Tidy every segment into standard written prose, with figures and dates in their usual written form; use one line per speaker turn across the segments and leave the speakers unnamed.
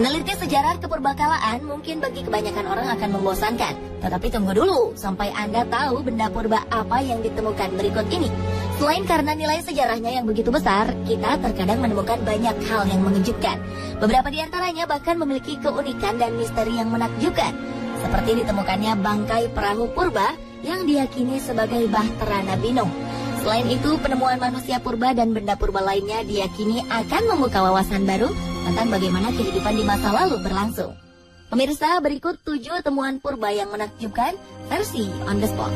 Meneliti sejarah kepurbakalaan mungkin bagi kebanyakan orang akan membosankan. Tetapi tunggu dulu sampai Anda tahu benda purba apa yang ditemukan berikut ini. Selain karena nilai sejarahnya yang begitu besar, kita terkadang menemukan banyak hal yang mengejutkan. Beberapa di antaranya bahkan memiliki keunikan dan misteri yang menakjubkan. Seperti ditemukannya bangkai perahu purba yang diyakini sebagai Bahtera Nabi Nuh. Selain itu, penemuan manusia purba dan benda purba lainnya diyakini akan membuka wawasan baru tentang bagaimana kehidupan di masa lalu berlangsung. Pemirsa, berikut 7 temuan purba yang menakjubkan versi On The Spot.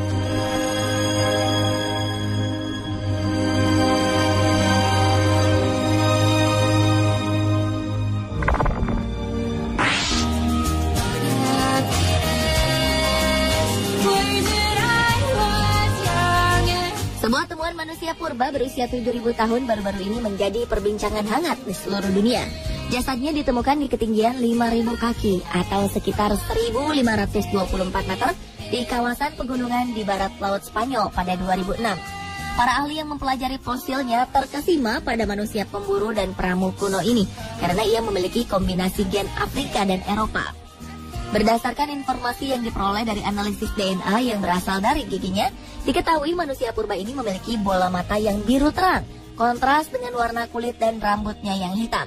Sebuah temuan manusia purba berusia 7.000 tahun baru-baru ini menjadi perbincangan hangat di seluruh dunia. Jasadnya ditemukan di ketinggian 5.000 kaki atau sekitar 1.524 meter di kawasan pegunungan di barat Laut Spanyol pada 2006. Para ahli yang mempelajari fosilnya terkesima pada manusia pemburu dan peramu kuno ini karena ia memiliki kombinasi gen Afrika dan Eropa. Berdasarkan informasi yang diperoleh dari analisis DNA yang berasal dari giginya, diketahui manusia purba ini memiliki bola mata yang biru terang, kontras dengan warna kulit dan rambutnya yang hitam.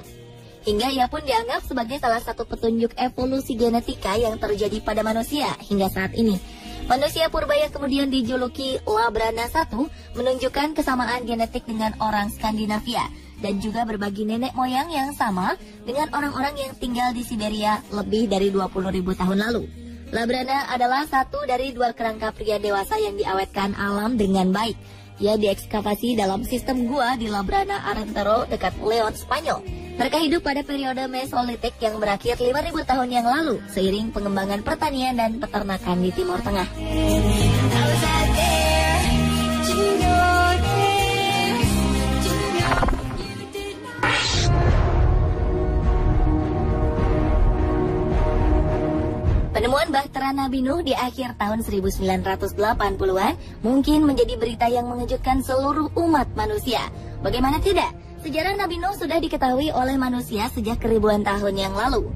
Hingga ia pun dianggap sebagai salah satu petunjuk evolusi genetika yang terjadi pada manusia hingga saat ini. Manusia purba yang kemudian dijuluki Labrana I menunjukkan kesamaan genetik dengan orang Skandinavia dan juga berbagi nenek moyang yang sama dengan orang-orang yang tinggal di Siberia lebih dari 20.000 tahun lalu. Labrana adalah satu dari 2 kerangka pria dewasa yang diawetkan alam dengan baik. Ia diekskavasi dalam sistem gua di Labrana Arentero dekat Leon, Spanyol. Mereka hidup pada periode Mesolitik yang berakhir 5.000 tahun yang lalu seiring pengembangan pertanian dan peternakan di Timur Tengah. Penemuan Bahtera Nabi Nuh di akhir tahun 1980-an mungkin menjadi berita yang mengejutkan seluruh umat manusia. Bagaimana tidak? Sejarah Nabi Nuh sudah diketahui oleh manusia sejak ribuan tahun yang lalu.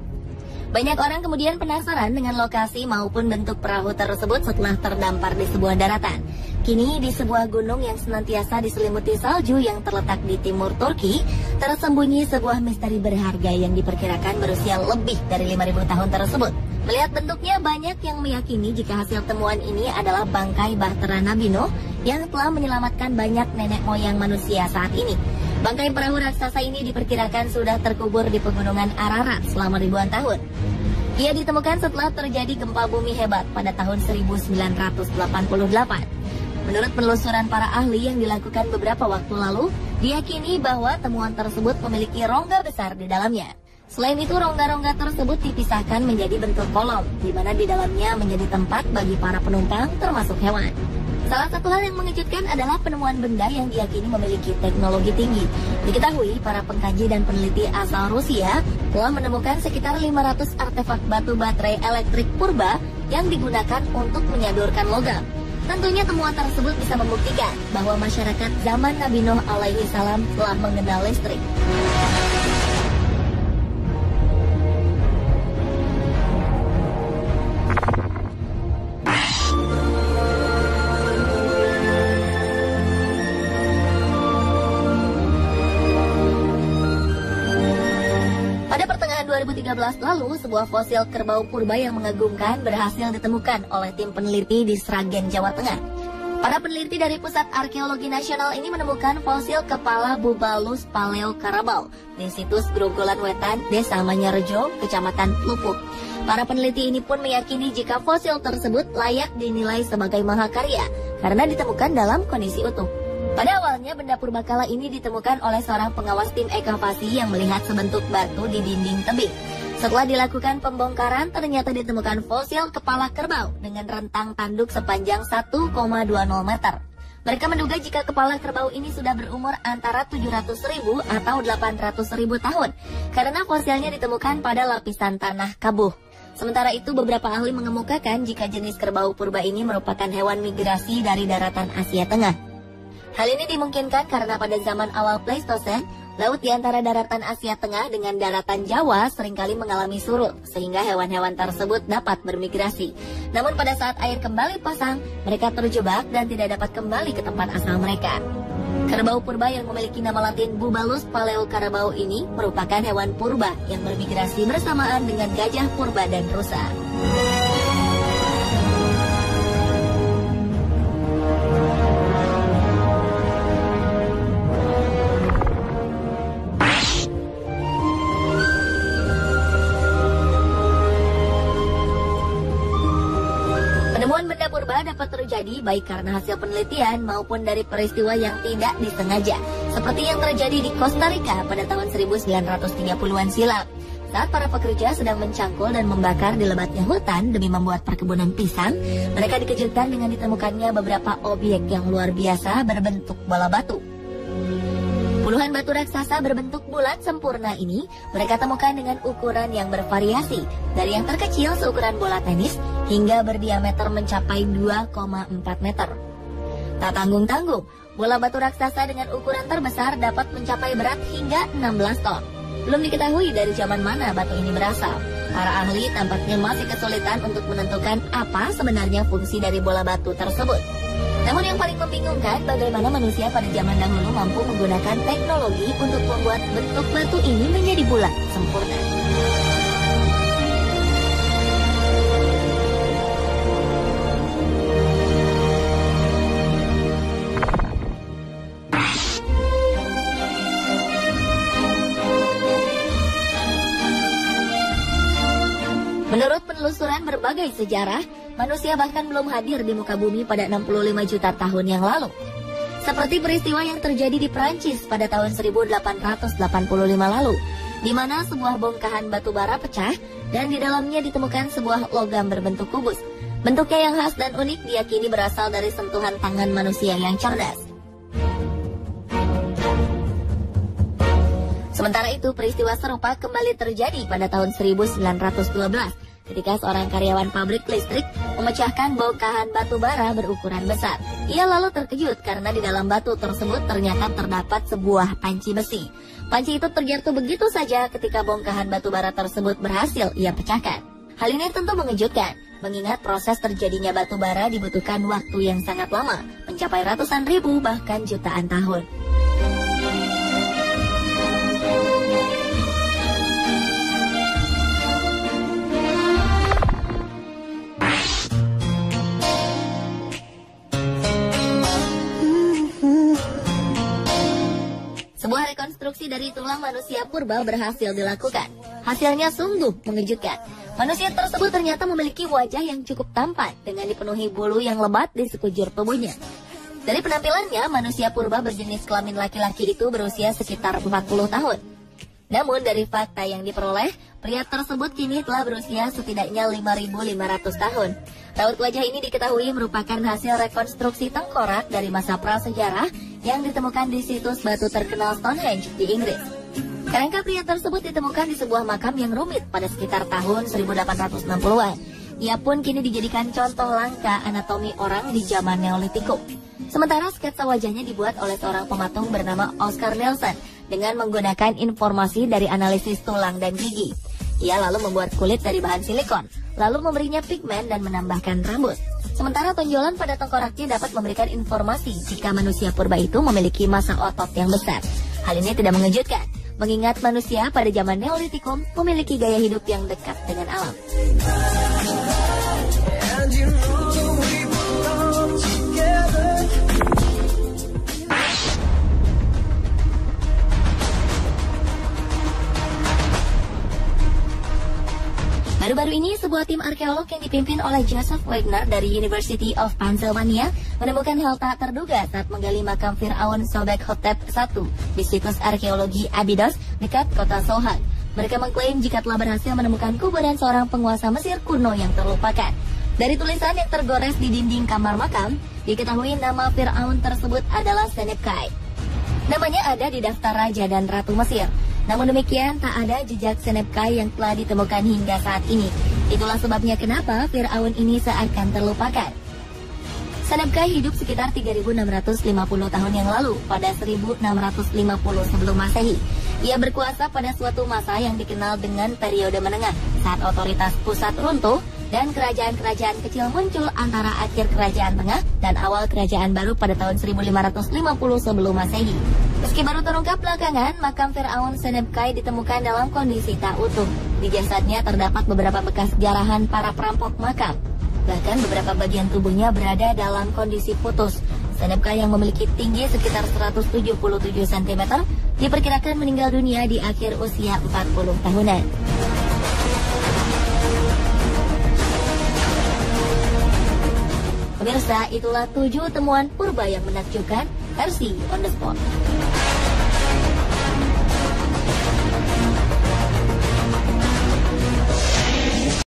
Banyak orang kemudian penasaran dengan lokasi maupun bentuk perahu tersebut setelah terdampar di sebuah daratan. Kini di sebuah gunung yang senantiasa diselimuti salju yang terletak di timur Turki, tersembunyi sebuah misteri berharga yang diperkirakan berusia lebih dari 5.000 tahun tersebut. Melihat bentuknya, banyak yang meyakini jika hasil temuan ini adalah bangkai Bahtera Nabi Nuh yang telah menyelamatkan banyak nenek moyang manusia saat ini. Bangkai perahu raksasa ini diperkirakan sudah terkubur di pegunungan Ararat selama ribuan tahun. Ia ditemukan setelah terjadi gempa bumi hebat pada tahun 1988. Menurut penelusuran para ahli yang dilakukan beberapa waktu lalu, diyakini bahwa temuan tersebut memiliki rongga besar di dalamnya. Selain itu, rongga-rongga tersebut dipisahkan menjadi bentuk kolom, di mana di dalamnya menjadi tempat bagi para penumpang termasuk hewan. Salah satu hal yang mengejutkan adalah penemuan benda yang diyakini memiliki teknologi tinggi. Diketahui para pengkaji dan peneliti asal Rusia telah menemukan sekitar 500 artefak batu baterai elektrik purba yang digunakan untuk menyodorkan logam. Tentunya temuan tersebut bisa membuktikan bahwa masyarakat zaman Nabi Nuh alaihi salam telah mengenal listrik. Pada pertengahan 2013 lalu, sebuah fosil kerbau purba yang mengagumkan berhasil ditemukan oleh tim peneliti di Sragen, Jawa Tengah. Para peneliti dari Pusat Arkeologi Nasional ini menemukan fosil kepala Bubalus Paleokarabau di situs Grogolan Wetan, Desa Manyarejo, Kecamatan Lupuk. Para peneliti ini pun meyakini jika fosil tersebut layak dinilai sebagai mahakarya karena ditemukan dalam kondisi utuh. Pada awalnya, benda purbakala ini ditemukan oleh seorang pengawas tim ekavasi yang melihat sebentuk batu di dinding tebing. Setelah dilakukan pembongkaran, ternyata ditemukan fosil kepala kerbau dengan rentang tanduk sepanjang 1,20 meter. Mereka menduga jika kepala kerbau ini sudah berumur antara 700.000 atau 800.000 tahun, karena fosilnya ditemukan pada lapisan tanah kabuh. Sementara itu, beberapa ahli mengemukakan jika jenis kerbau purba ini merupakan hewan migrasi dari daratan Asia Tengah. Hal ini dimungkinkan karena pada zaman awal Pleistosen, Laut di antara daratan Asia Tengah dengan daratan Jawa seringkali mengalami surut, sehingga hewan-hewan tersebut dapat bermigrasi. Namun pada saat air kembali pasang, mereka terjebak dan tidak dapat kembali ke tempat asal mereka. Kerbau purba yang memiliki nama latin Bubalus paleocarabao ini merupakan hewan purba yang bermigrasi bersamaan dengan gajah purba dan rusa. Penemuan benda purba dapat terjadi baik karena hasil penelitian maupun dari peristiwa yang tidak disengaja, seperti yang terjadi di Costa Rica pada tahun 1930-an silam. Saat para pekerja sedang mencangkul dan membakar di lebatnya hutan demi membuat perkebunan pisang, mereka dikejutkan dengan ditemukannya beberapa objek yang luar biasa berbentuk bola batu. Puluhan batu raksasa berbentuk bulat sempurna ini mereka temukan dengan ukuran yang bervariasi, dari yang terkecil seukuran bola tenis hingga berdiameter mencapai 2,4 meter. Tak tanggung-tanggung, bola batu raksasa dengan ukuran terbesar dapat mencapai berat hingga 16 ton. Belum diketahui dari zaman mana batu ini berasal. Para ahli tampaknya masih kesulitan untuk menentukan apa sebenarnya fungsi dari bola batu tersebut. Namun yang paling membingungkan bagaimana manusia pada zaman dahulu mampu menggunakan teknologi untuk membuat bentuk batu ini menjadi bulat sempurna. Menurut penelusuran berbagai sejarah, manusia bahkan belum hadir di muka bumi pada 65 juta tahun yang lalu. Seperti peristiwa yang terjadi di Prancis pada tahun 1885 lalu, di mana sebuah bongkahan batu bara pecah dan di dalamnya ditemukan sebuah logam berbentuk kubus. Bentuknya yang khas dan unik diyakini berasal dari sentuhan tangan manusia yang cerdas. Sementara itu, peristiwa serupa kembali terjadi pada tahun 1912 ketika seorang karyawan pabrik listrik memecahkan bongkahan batu bara berukuran besar. Ia lalu terkejut karena di dalam batu tersebut ternyata terdapat sebuah panci besi. Panci itu terjatuh begitu saja ketika bongkahan batu bara tersebut berhasil ia pecahkan. Hal ini tentu mengejutkan, mengingat proses terjadinya batu bara dibutuhkan waktu yang sangat lama, mencapai ratusan ribu bahkan jutaan tahun. Sebuah rekonstruksi dari tulang manusia purba berhasil dilakukan. Hasilnya sungguh mengejutkan. Manusia tersebut ternyata memiliki wajah yang cukup tampan dengan dipenuhi bulu yang lebat di sekujur tubuhnya. Dari penampilannya, manusia purba berjenis kelamin laki-laki itu berusia sekitar 40 tahun. Namun dari fakta yang diperoleh, pria tersebut kini telah berusia setidaknya 5.500 tahun. Raut wajah ini diketahui merupakan hasil rekonstruksi tengkorak dari masa prasejarah yang ditemukan di situs batu terkenal Stonehenge di Inggris. Kerangka pria tersebut ditemukan di sebuah makam yang rumit pada sekitar tahun 1860-an. Ia pun kini dijadikan contoh langka anatomi orang di zaman Neolitikum. Sementara sketsa wajahnya dibuat oleh seorang pematung bernama Oscar Nelson dengan menggunakan informasi dari analisis tulang dan gigi. Ia lalu membuat kulit dari bahan silikon, lalu memberinya pigmen dan menambahkan rambut. Sementara tonjolan pada tengkoraknya dapat memberikan informasi jika manusia purba itu memiliki massa otot yang besar. Hal ini tidak mengejutkan, mengingat manusia pada zaman Neolitikum memiliki gaya hidup yang dekat dengan alam. Baru-baru ini, sebuah tim arkeolog yang dipimpin oleh Joseph Wagner dari University of Pennsylvania menemukan hal tak terduga saat menggali makam Fir'aun Sobek-hotep I di situs arkeologi Abydos dekat kota Sohag. Mereka mengklaim jika telah berhasil menemukan kuburan seorang penguasa Mesir kuno yang terlupakan. Dari tulisan yang tergores di dinding kamar makam, diketahui nama Fir'aun tersebut adalah Senepkai. Namanya ada di daftar raja dan ratu Mesir. Namun demikian, tak ada jejak Senepkai yang telah ditemukan hingga saat ini. Itulah sebabnya kenapa Fir'aun ini seakan terlupakan. Senebkai hidup sekitar 3.650 tahun yang lalu, pada 1650 sebelum Masehi. Ia berkuasa pada suatu masa yang dikenal dengan periode menengah, saat otoritas pusat runtuh dan kerajaan-kerajaan kecil muncul antara akhir kerajaan tengah dan awal kerajaan baru pada tahun 1550 sebelum Masehi. Meski baru terungkap belakangan, makam Firaun Senebkai ditemukan dalam kondisi tak utuh. Di jasadnya terdapat beberapa bekas jarahan para perampok makam. Bahkan beberapa bagian tubuhnya berada dalam kondisi putus. Senebkai yang memiliki tinggi sekitar 177 cm diperkirakan meninggal dunia di akhir usia 40 tahunan. Pemirsa, itulah 7 temuan purba yang menakjubkan versi On The Spot.